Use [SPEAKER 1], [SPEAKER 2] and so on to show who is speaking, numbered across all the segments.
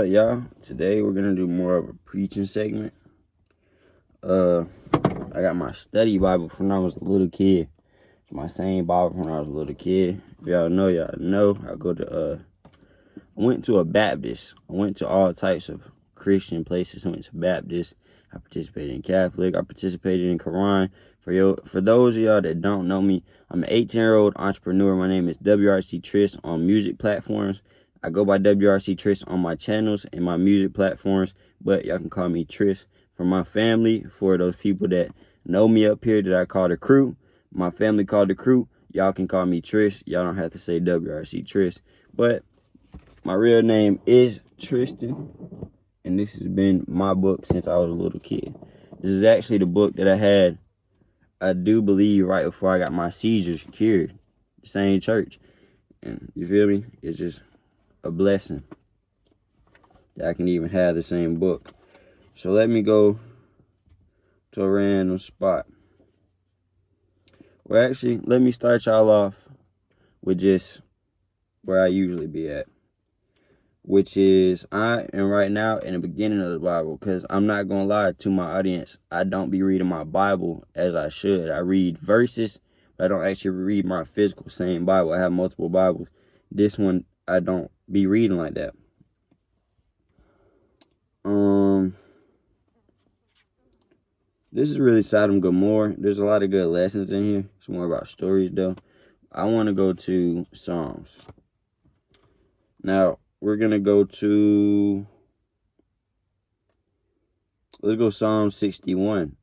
[SPEAKER 1] Y'all, today we're gonna do more of a preaching segment. I got my study Bible from when I was a little kid. It's my same Bible from when I was a little kid. If y'all know, I went to a Baptist. I went to all types of Christian places. I went to Baptist. I participated in Catholic. I participated in Quran. For those of y'all that don't know me, I'm an 18-year-old entrepreneur. My name is WRC Tris on music platforms. I go by WRC Tris on my channels and my music platforms, but y'all can call me Tris. For my family, for those people that know me up here that I call the crew, my family called the crew, y'all can call me Tris. Y'all don't have to say WRC Tris. But my real name is Tristan, and this has been my book since I was a little kid. This is actually the book that I had, I do believe, right before I got my seizures cured. Same church. And you feel me? It's just a blessing that I can even have the same book. So let me go to a random spot. Well, actually, let me start y'all off with just where I usually be at, which is I am right now in the beginning of the Bible, because I'm not going to lie to my audience. I don't be reading my Bible as I should. I read verses, but I don't actually read my physical same Bible. I have multiple Bibles. This one, I don't be reading like that. This is really Sodom and Gomorrah. There's a lot of good lessons in here. It's more about stories, though. I want to go to Psalms. Now, we're going to go to, let's go Psalm 61.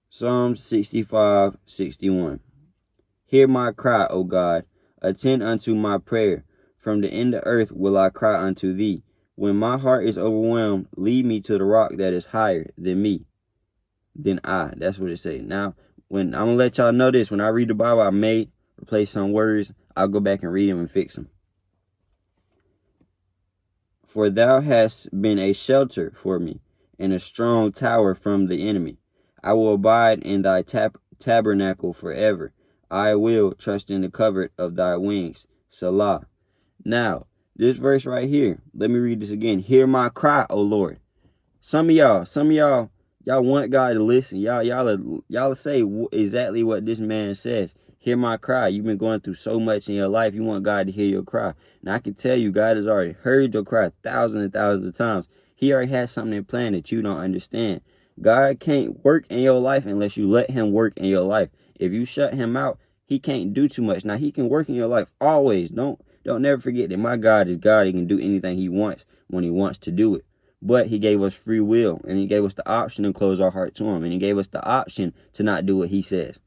[SPEAKER 1] Psalm 65, 61. Hear my cry, O God. Attend unto my prayer. From the end of earth will I cry unto thee. When my heart is overwhelmed, lead me to the rock that is higher than me. Then I. That's what it says. Now, when I'm going to let y'all know this, when I read the Bible, I may replace some words. I'll go back and read them and fix them. For thou hast been a shelter for me, and a strong tower from the enemy. I will abide in thy tabernacle forever. I will trust in the covert of thy wings. Salah. Now, this verse right here, let me read this again. Hear my cry, O Lord. Some of y'all want God to listen. Y'all say exactly what this man says. Hear my cry. You've been going through so much in your life. You want God to hear your cry. Now, I can tell you, God has already heard your cry thousands and thousands of times. He already has something in plan that you don't understand. God can't work in your life unless you let him work in your life. If you shut him out, he can't do too much. Now, he can work in your life always. Don't never forget that my God is God. He can do anything he wants when he wants to do it. But he gave us free will, and he gave us the option to close our heart to him, and he gave us the option to not do what he says.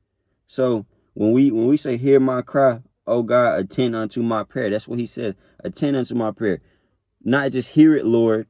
[SPEAKER 1] So when we say, hear my cry, oh God, attend unto my prayer, that's what he says. Attend unto my prayer. Not just hear it, Lord.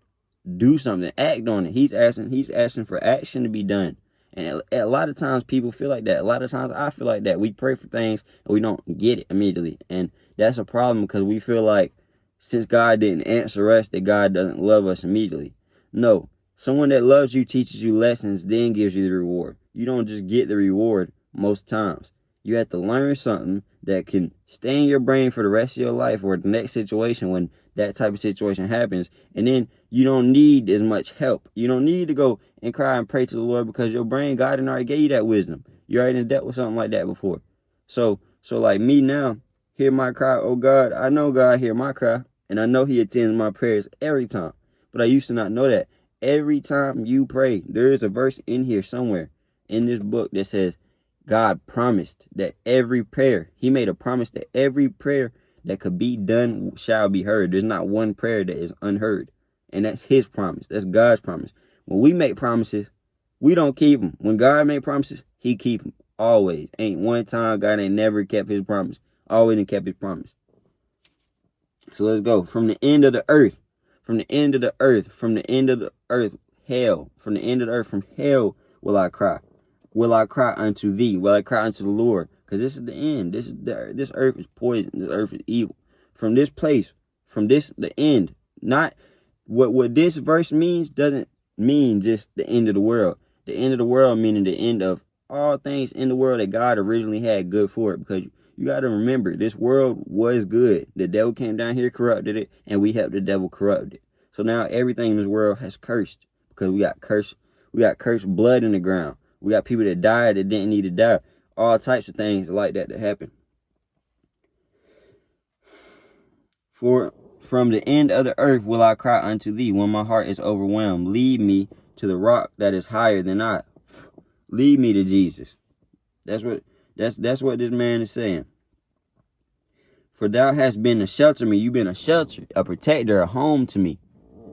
[SPEAKER 1] Do something. Act on it. He's asking for action to be done. And a lot of times people feel like that. A lot of times I feel like that. We pray for things and we don't get it immediately. And that's a problem, because we feel like since God didn't answer us, that God doesn't love us immediately. No. Someone that loves you teaches you lessons, then gives you the reward. You don't just get the reward most times. You have to learn something that can stay in your brain for the rest of your life, or the next situation when that type of situation happens. And then you don't need as much help. You don't need to go and cry and pray to the Lord, because your brain, God already gave you that wisdom. You already dealt with something like that before. So like me now, hear my cry, oh God. I know God hear my cry, and I know he attends my prayers every time. But I used to not know that. Every time you pray, there is a verse in here somewhere in this book that says God promised that every prayer, he made a promise that every prayer that could be done shall be heard. There's not one prayer that is unheard. And that's his promise. That's God's promise. When we make promises, we don't keep them. When God made promises, he keep them always. Ain't one time God ain't never kept his promise. Always kept his promise. So let's go. From the end of the earth, from the end of the earth, from the end of the earth, hell, from the end of the earth, from hell will I cry. Will I cry unto thee? Will I cry unto the Lord? Because this is the end. This earth is poison. This earth is evil. From this place, from this, the end. Not what this verse means doesn't mean just the end of the world. The end of the world meaning the end of all things in the world that God originally had good for it. Because you got to remember, this world was good. The devil came down here, corrupted it, and we helped the devil corrupt it. So now everything in this world has cursed because we got cursed blood in the ground. We got people that died that didn't need to die. All types of things like that happen. For from the end of the earth will I cry unto thee when my heart is overwhelmed. Lead me to the rock that is higher than I. Lead me to Jesus. That's what this man is saying. For thou hast been a shelter to me. You've been a shelter, a protector, a home to me.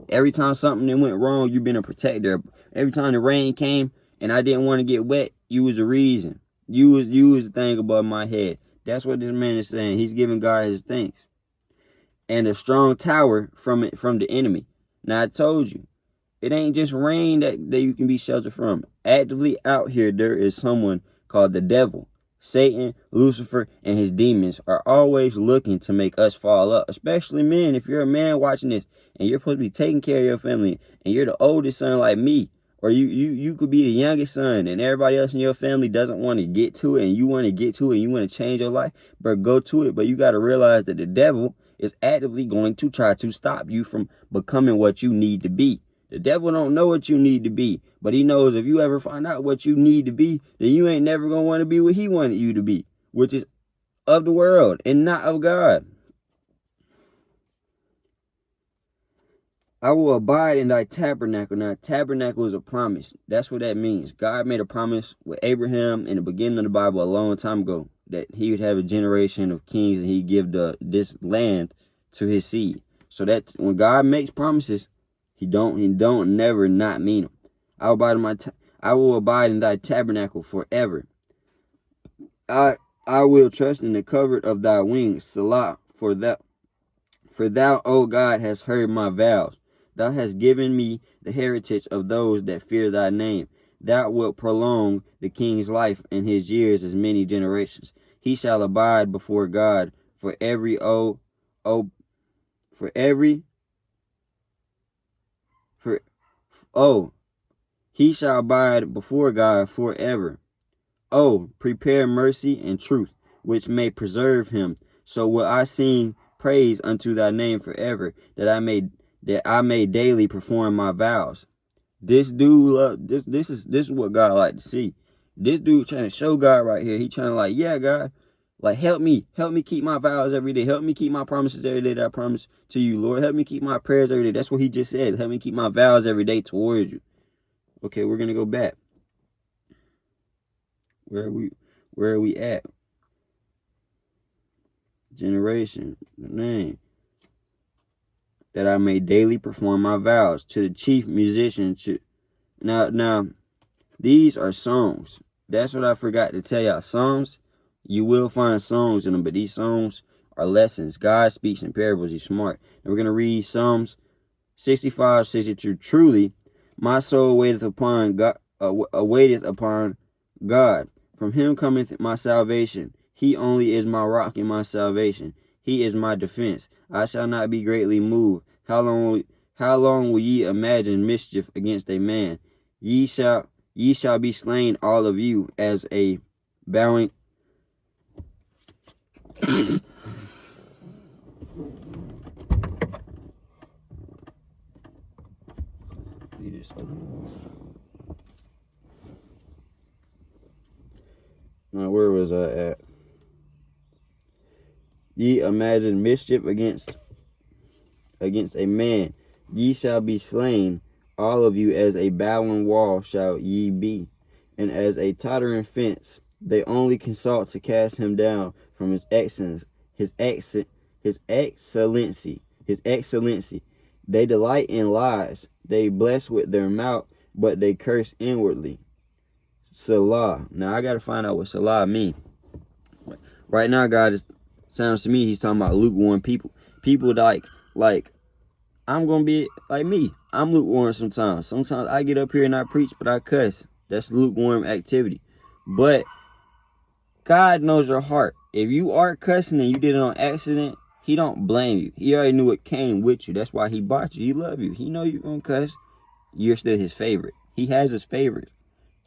[SPEAKER 1] Every time something went wrong, you've been a protector. Every time the rain came and I didn't want to get wet, you was the reason. You was the thing above my head. That's what this man is saying. He's giving God his thanks. And a strong tower from the enemy. Now I told you, it ain't just rain that you can be sheltered from. Actively out here, there is someone called the devil. Satan, Lucifer, and his demons are always looking to make us fall up. Especially men. If you're a man watching this and you're supposed to be taking care of your family and you're the oldest son like me, or you could be the youngest son and everybody else in your family doesn't want to get to it and you want to get to it and you want to change your life, but go to it. But you got to realize that the devil is actively going to try to stop you from becoming what you need to be. The devil don't know what you need to be, but he knows if you ever find out what you need to be, then you ain't never going to want to be what he wanted you to be, which is of the world and not of God. I will abide in thy tabernacle. Now, tabernacle is a promise. That's what that means. God made a promise with Abraham in the beginning of the Bible a long time ago that he would have a generation of kings and he'd give this land to his seed. So that when God makes promises, he don't never not mean them. I will abide in thy tabernacle forever. I will trust in the covert of thy wings, Salah, for thou, O God, hast heard my vows. Thou hast given me the heritage of those that fear thy name. Thou wilt prolong the king's life and his years as many generations. He shall abide before God he shall abide before God forever. Oh, prepare mercy and truth, which may preserve him. So will I sing praise unto thy name forever, that I may daily perform my vows. This dude this is what God like to see. This dude trying to show God right here. He trying to like, yeah, God, like help me keep my vows every day. Help me keep my promises every day that I promise to you, Lord. Help me keep my prayers every day. That's what he just said. Help me keep my vows every day towards you. Okay, we're gonna go back. Where are we at? Generation, the name. That I may daily perform my vows to the chief musician. Now, these are songs. That's what I forgot to tell y'all. Psalms, you will find songs in them, but these songs are lessons. God speaks in parables. He's smart. And we're going to read Psalms 65, 62. Truly, my soul waiteth upon God. From him cometh my salvation. He only is my rock and my salvation. He is my defense. I shall not be greatly moved. How long will ye imagine mischief against a man? Ye shall be slain, all of you, as a bowing. Now, where was I at? Ye imagine mischief against a man. Ye shall be slain, all of you, as a bowing wall shall ye be, and as a tottering fence. They only consult to cast him down from his excellency. They delight in lies. They bless with their mouth, but they curse inwardly. Salah. Now I gotta find out what Salah means. Right now, God sounds to me, he's talking about lukewarm people. People like I'm gonna be like me. I'm lukewarm sometimes. Sometimes I get up here and I preach, but I cuss. That's lukewarm activity. But God knows your heart. If you are cussing and you did it on accident, he don't blame you. He already knew it came with you. That's why he bought you. He love you. He know you're gonna cuss. You're still his favorite. He has his favorites.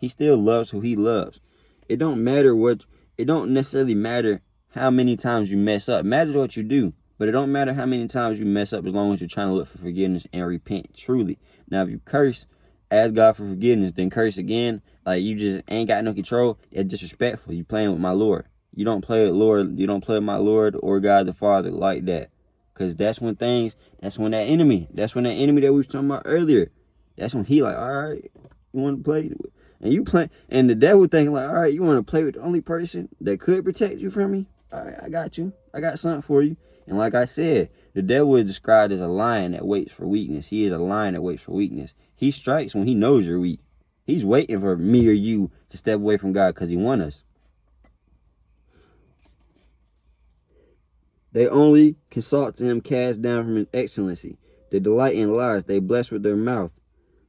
[SPEAKER 1] He still loves who he loves. It don't necessarily matter how many times you mess up. It matters what you do. But it don't matter how many times you mess up as long as you're trying to look for forgiveness and repent truly. Now, if you curse, ask God for forgiveness, then curse again, like you just ain't got no control, it's disrespectful. You playing with my Lord. You don't play with Lord. You don't play with my Lord or God the Father like that. Because that's when that enemy that we was talking about earlier, that's when he like, all right, you want to play? And you play, and the devil thinking like, all right, you want to play with the only person that could protect you from me? All right, I got you. I got something for you. And like I said, the devil is described as a lion that waits for weakness. He is a lion that waits for weakness. He strikes when he knows you're weak. He's waiting for me or you to step away from God because he wants us. They only consult to him cast down from his excellency. They delight in lies. They bless with their mouth,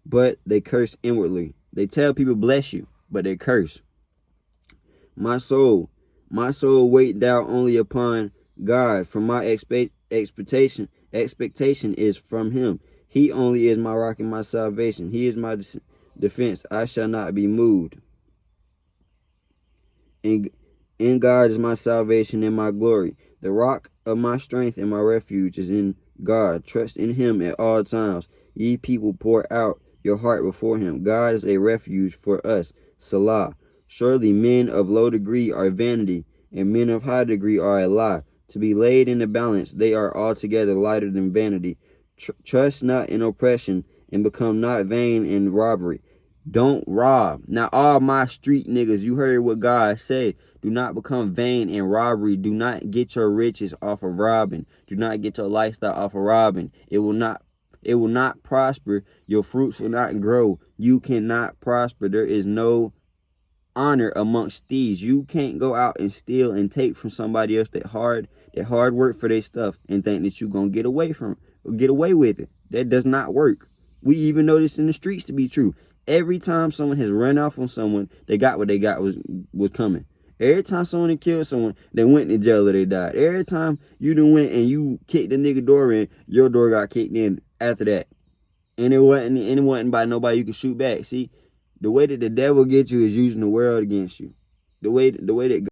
[SPEAKER 1] but they curse inwardly. They tell people bless you, but they curse. My soul, wait thou only upon God, for my expectation is from him. He only is my rock and my salvation. He is my defense. I shall not be moved. In God is my salvation and my glory. The rock of my strength and my refuge is in God. Trust in him at all times. Ye people, pour out your heart before him. God is a refuge for us. Salah. Surely men of low degree are vanity, and men of high degree are a lie. To be laid in the balance, they are altogether lighter than vanity. Trust not in oppression, and become not vain in robbery. Don't rob. Now, all my street niggas, you heard what God said. Do not become vain in robbery. Do not get your riches off of robbing. Do not get your lifestyle off of robbing. It will not prosper. Your fruits will not grow. You cannot prosper. There is no honor amongst thieves. You can't go out and steal and take from somebody else that hard work for their stuff and think that you're gonna get away with it. That does not work. We even know this in the streets to be true. Every time someone has run off on someone, they got what they got was coming. Every time someone had killed someone, they went to jail or they died. Every time you done went and you kicked the nigga door in, your door got kicked in after that. And it wasn't by nobody you could shoot back. See, the way that the devil gets you is using the world against you. The way that